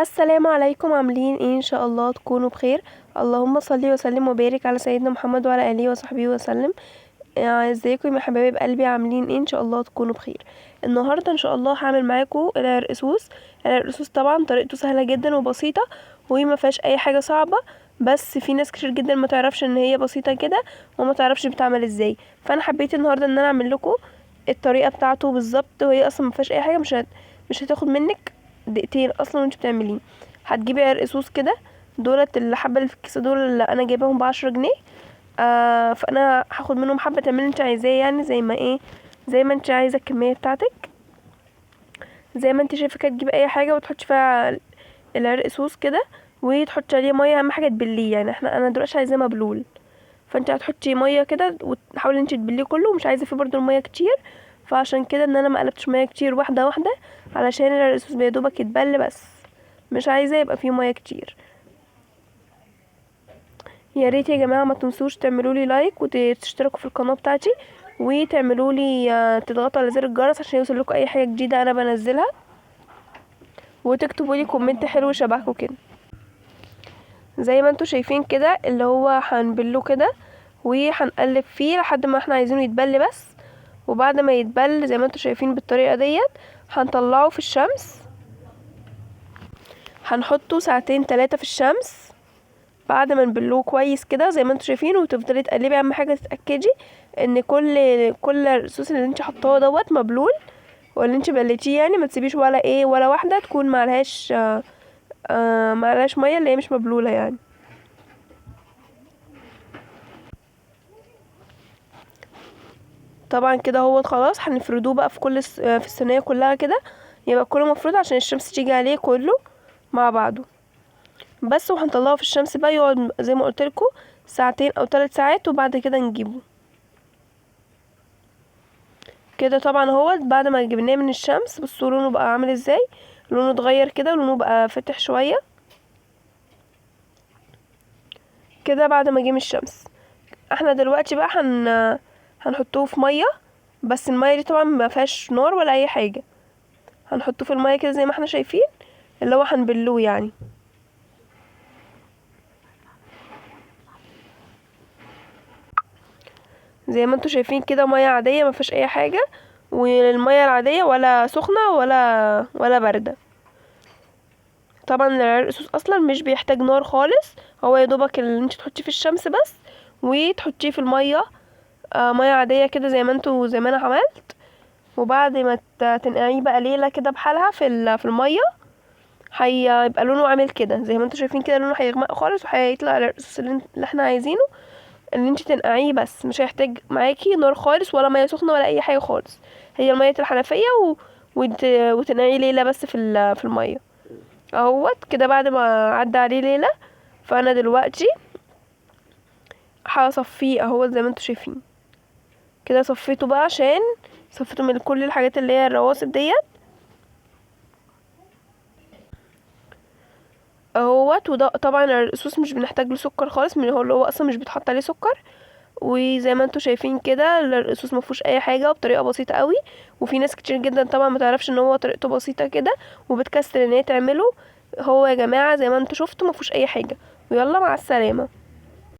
السلام عليكم، عاملين ايه؟ ان شاء الله تكونوا بخير. اللهم صل وسلم وبارك على سيدنا محمد وعلى اله وصحبه وسلم. ازيكم يا حبايب قلبي؟ عاملين ايه؟ ان شاء الله تكونوا بخير. النهارده ان شاء الله هعمل معاكم العرقسوس. العرقسوس طبعا طريقته سهله جدا وبسيطه وما فيهاش اي حاجه صعبه، بس في ناس كتير جدا ما تعرفش ان هي بسيطه كده وما تعرفش بتعمل ازاي. فانا حبيت النهارده ان انا اعمل لكم الطريقه بتاعته بالظبط، وهي اصلا ما فيهاش اي حاجه، مش هتاخد منك دقيقتين اصلا وانت بتعمليه. هتجيبي عرقسوس كده، دولت الحبه اللي في الكيسه دول اللي انا جايباهم ب10 جنيه. فانا هاخد منهم حبه تعملي انت عايزاه، يعني زي ما انت عايزه الكميه بتاعتك، زي ما انت شايفه كده. تجيبي اي حاجه وتحطي فيها العرقسوس كده وتحطي عليه ميه، اهم حاجه تبليه. يعني انا دلوقتي عايزاه مبلول، فانت هتحطي ميه كده وتحاولي انت تبليه كله، ومش عايزه فيه برضو الميه كتير. فعشان كده ان انا ما قلبتش ميه كتير، واحده واحده، علشان العرقسوس بيدوبك يتبل بس، مش عايزه يبقى فيه ميه كتير. يا ريت يا جماعه ما تنسوش تعملوا لي لايك وتشتركوا في القناه بتاعتي، وتعملوا لي تضغطوا على زر الجرس عشان يوصل لكم اي حاجه جديده انا بنزلها، وتكتبوا لي كومنت حلو شبهكم كده. زي ما انتوا شايفين كده، اللي هو هنبله كده وهنقلب فيه لحد ما احنا عايزينه يتبل بس. وبعد ما يتبل زي ما انتوا شايفين بالطريقه ديت، هنطلعه في الشمس، هنحطه ساعتين 3 في الشمس بعد ما نبلوه كويس كده زي ما انتوا شايفين. وتفضلي تقلبي، اهم حاجه تتاكدي ان كل الصوص اللي انت حطاه دوت مبلول، واللي انت بلتيه، يعني ما تسيبيش ولا واحده تكون معلهاش ميه اللي هي مش مبلوله يعني. طبعا كده هو خلاص هنفردوه بقى في الصينيه كلها كده، يبقى كله مفروض عشان الشمس تيجي عليه كله مع بعضه بس. وهنطلعه في الشمس بقى يقعد زي ما قلت لكم ساعتين او 3 ساعات، وبعد كده نجيبه كده. طبعا هو بعد ما جبناه من الشمس بصوا لونه بقى عامل ازاي، لونه اتغير كده، لونه بقى فاتح شويه كده بعد ما جه من الشمس. احنا دلوقتي بقى هنحطوه في ميه، بس الميه دي طبعا ما فيهاش نار ولا اي حاجه. هنحطه في الميه كده زي ما احنا شايفين، اللي هو هنبلوه يعني. زي ما انتوا شايفين كده، ميه عاديه ما فيهاش اي حاجه، والميه العاديه ولا سخنه ولا بارده. طبعا العرقسوس اصلا مش بيحتاج نار خالص، هو يا دوبك اللي انت تحطيه في الشمس بس، وتحطيه في الميه، ميه عاديه كده زي ما انا عملت. وبعد ما تنقعيه بقى ليله كده بحالها في الميه، هيبقى لونه عامل كده زي ما انتوا شايفين كده، لونه هيغمق خالص، وهيطلع العرقسوس اللي احنا عايزينه. ان انت تنقعيه بس، مش هيحتاج معاكي نار خالص ولا ميه سخنه ولا اي حاجه خالص، هي الميه الحنفيه وتنقعيه ليله بس في الميه اهوت كده. بعد ما عدى عليه ليله، فانا دلوقتي هصفيه اهو زي ما انتوا شايفين كده. صفيته بقى عشان صفيته من كل الحاجات اللي هي الرواسب ديت اهوت. وده طبعا الصوص مش بنحتاج له سكر خالص، من هو اللي هو اصلا مش بيتحط عليه سكر. وزي ما انتوا شايفين كده الصوص ما فيهوش اي حاجه، وبطريقه بسيطه قوي. وفي ناس كتير جدا طبعا ما تعرفش ان هو طريقته بسيطه كده وبتكسل ان هي تعمله. هو يا جماعه زي ما انتوا شفتوا ما فيهوش اي حاجه. ويلا مع السلامه.